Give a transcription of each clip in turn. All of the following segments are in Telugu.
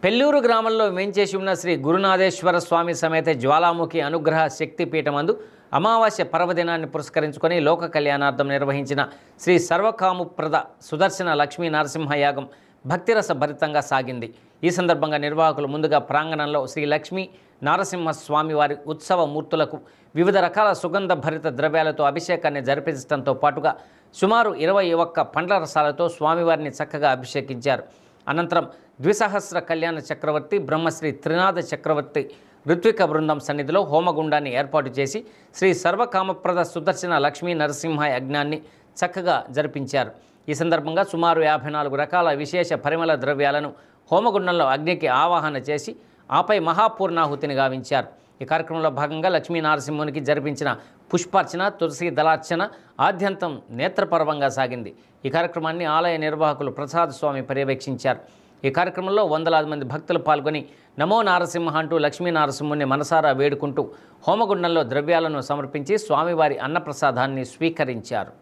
పెల్లూరు గ్రామంలో వేంచేసి ఉన్న శ్రీ గురునాథేశ్వర స్వామి సమేత జ్వాలాముఖి అనుగ్రహ శక్తిపీఠమందు అమావాస్య పర్వదినాన్ని పురస్కరించుకొని లోక కళ్యాణార్థం నిర్వహించిన శ్రీ సర్వకాముప్రద సుదర్శన లక్ష్మీ నరసింహయాగం భక్తిరస భరితంగా సాగింది. ఈ సందర్భంగా నిర్వాహకులు ముందుగా ప్రాంగణంలో శ్రీ లక్ష్మీ నరసింహస్వామి వారి ఉత్సవ మూర్తులకు వివిధ రకాల సుగంధ భరిత ద్రవ్యాలతో అభిషేకాన్ని జరిపించడంతో పాటుగా సుమారు 21 పండ్ల రసాలతో స్వామివారిని చక్కగా అభిషేకించారు. అనంతరం ద్విసహస్ర కళ్యాణ చక్రవర్తి బ్రహ్మశ్రీ త్రినాథ చక్రవర్తి ఋత్విక బృందం సన్నిధిలో హోమగుండాన్ని ఏర్పాటు చేసి శ్రీ సర్వకామప్రద సుదర్శన లక్ష్మీ నరసింహ యజ్ఞాన్ని చక్కగా జరిపించారు. ఈ సందర్భంగా సుమారు 54 రకాల విశేష పరిమళ ద్రవ్యాలను హోమగుండంలో అగ్నికి ఆవాహన చేసి ఆపై మహాపూర్ణాహుతిని గావించారు. ఈ కార్యక్రమంలో భాగంగా లక్ష్మీ నరసింహునికి జరిపించిన పుష్పార్చన, తులసి దళార్చన ఆద్యంతం నేత్రపర్వంగా సాగింది. ఈ కార్యక్రమాన్ని ఆలయ నిర్వాహకులు ప్రసాద్ స్వామి పర్యవేక్షించారు. ఈ కార్యక్రమంలో వందలాది మంది భక్తులు పాల్గొని నమో నారసింహ అంటూ లక్ష్మీ నరసింహుని మనసారా వేడుకుంటూ హోమగుండంలో ద్రవ్యాలను సమర్పించి స్వామివారి అన్నప్రసాదాన్ని స్వీకరించారు.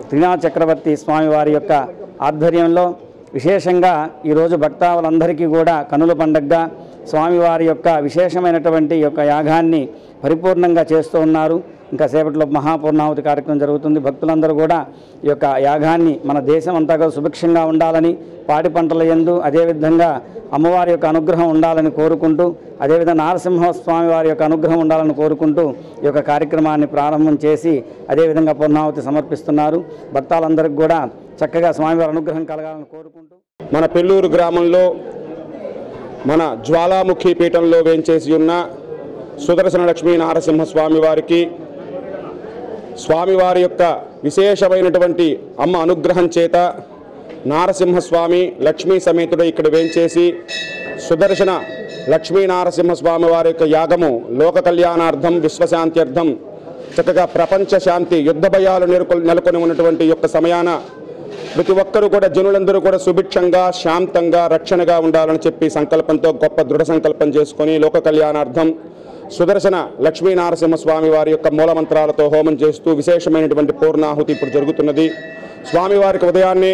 త్రినాథ చక్రవర్తి స్వామివారి యొక్క ఆధ్వర్యంలో విశేషంగా ఈరోజు భక్తాదులందరికీ కూడా కనుల పండగగా స్వామివారి యొక్క విశేషమైనటువంటి యొక్క యాగాన్ని పరిపూర్ణంగా చేస్తూ ఉన్నారు. ఇంకా సేపట్లో మహాపూర్ణాహుతి కార్యక్రమం జరుగుతుంది. భక్తులందరూ కూడా ఈ యొక్క యాగాన్ని మన దేశం అంతా కూడా సుభిక్షంగా ఉండాలని, పాడి పంటల యందు అదేవిధంగా అమ్మవారి యొక్క అనుగ్రహం ఉండాలని కోరుకుంటూ, అదేవిధంగా నారసింహస్వామి వారి యొక్క అనుగ్రహం ఉండాలని కోరుకుంటూ ఈ యొక్క కార్యక్రమాన్ని ప్రారంభం చేసి అదేవిధంగా పూర్ణాహుతి సమర్పిస్తున్నారు. భక్తాలందరికీ కూడా చక్కగా స్వామివారి అనుగ్రహం కలగాలని కోరుకుంటూ మన పెళ్ళూరు గ్రామంలో మన జ్వాలాముఖి పీఠంలో వేంచేసి ఉన్న సుదర్శన లక్ష్మీ నారసింహస్వామి వారికి స్వామివారి యొక్క విశేషమైనటువంటి అమ్మ అనుగ్రహం చేత నారసింహస్వామి లక్ష్మీ సమేతుడు ఇక్కడ వేంచేసి సుదర్శన లక్ష్మీ నారసింహస్వామి వారి యొక్క యాగము లోక కళ్యాణార్థం, విశ్వశాంత్యర్థం, చక్కగా ప్రపంచ శాంతి, యుద్ధ భయాలు నెలకొని ఉన్నటువంటి యొక్క సమయాన ప్రతి ఒక్కరూ కూడా జనులందరూ కూడా సుభిక్షంగా, శాంతంగా, రక్షణగా ఉండాలని చెప్పి సంకల్పంతో గొప్ప దృఢ సంకల్పం చేసుకొని లోక కళ్యాణార్థం సుదర్శన లక్ష్మీ నారసింహస్వామి వారి యొక్క మూలమంత్రాలతో హోమం చేస్తూ విశేషమైనటువంటి పూర్ణాహుతి ఇప్పుడు జరుగుతున్నది. స్వామివారికి ఉదయాన్నే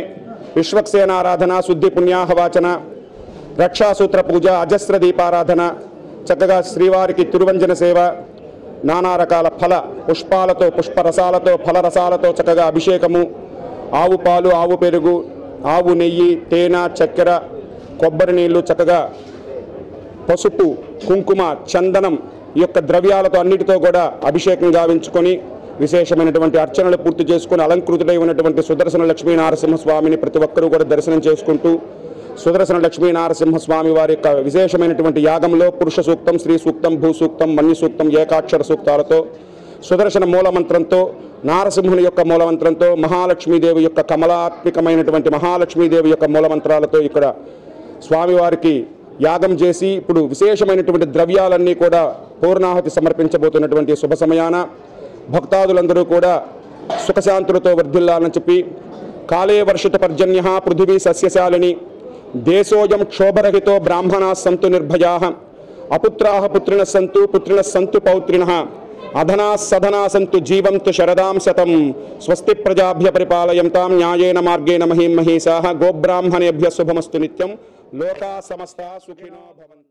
విశ్వక్సేనారాధన, శుద్ధి పుణ్యాహవాచన, రక్షాసూత్ర పూజ, అజస్ర దీపారాధన, చక్కగా శ్రీవారికి తిరువంజన సేవ, నానా రకాల ఫల పుష్పాలతో, పుష్పరసాలతో, ఫలరసాలతో చక్కగా అభిషేకము, ఆవు పాలు, ఆవు పెరుగు, ఆవు నెయ్యి, తేనె, చక్కెర, కొబ్బరి నీళ్లు, చక్కగా పసుపు, కుంకుమ, చందనం ఈ యొక్క ద్రవ్యాలతో అన్నిటితో కూడా అభిషేకం గావించుకొని విశేషమైనటువంటి అర్చనలు పూర్తి చేసుకుని అలంకృతుడై ఉన్నటువంటి సుదర్శన లక్ష్మీ నారసింహస్వామిని ప్రతి ఒక్కరూ కూడా దర్శనం చేసుకుంటూ సుదర్శన లక్ష్మీ నారసింహస్వామి వారి యొక్క విశేషమైనటువంటి యాగంలో పురుష సూక్తం, స్త్రీ సూక్తం, భూ సూక్తం, మన్యు సూక్తం, ఏకాక్షర సూక్తాలతో సుదర్శన మూలమంత్రంతో, నారసింహుని యొక్క మూలమంత్రంతో, మహాలక్ష్మీదేవి యొక్క కమలాత్మికమైనటువంటి మహాలక్ష్మీదేవి యొక్క మూలమంత్రాలతో ఇక్కడ స్వామివారికి యాగం చేసి ఇప్పుడు విశేషమైనటువంటి ద్రవ్యాలన్నీ కూడా పూర్ణాహుతి సమర్పించబోతున్నటువంటి శుభ సమయాన భక్తాదులందరూ కూడా సుఖశాంతులతో వర్ధిల్లాలని చెప్పి కాలే వర్షిత పర్జన్య పృథివీ సస్యశాలిని దేశోయం క్షోభరహితో బ్రాహ్మణా సంతు నిర్భయా అపుత్రాః పుత్రిణః సంతు పుత్రిణః సంతు పౌత్రిణః అధనా సధనా సంతు జీవంతు శరదాం శతం స్వస్తి ప్రజాభ్య పరిపాలయంతాం న్యాయేన మార్గేణ మహీం మహీసాః గోబ్రాహ్మణేభ్య శుభమస్తు నిత్యం లోకా సమస్తా సుఖినో భవంతు.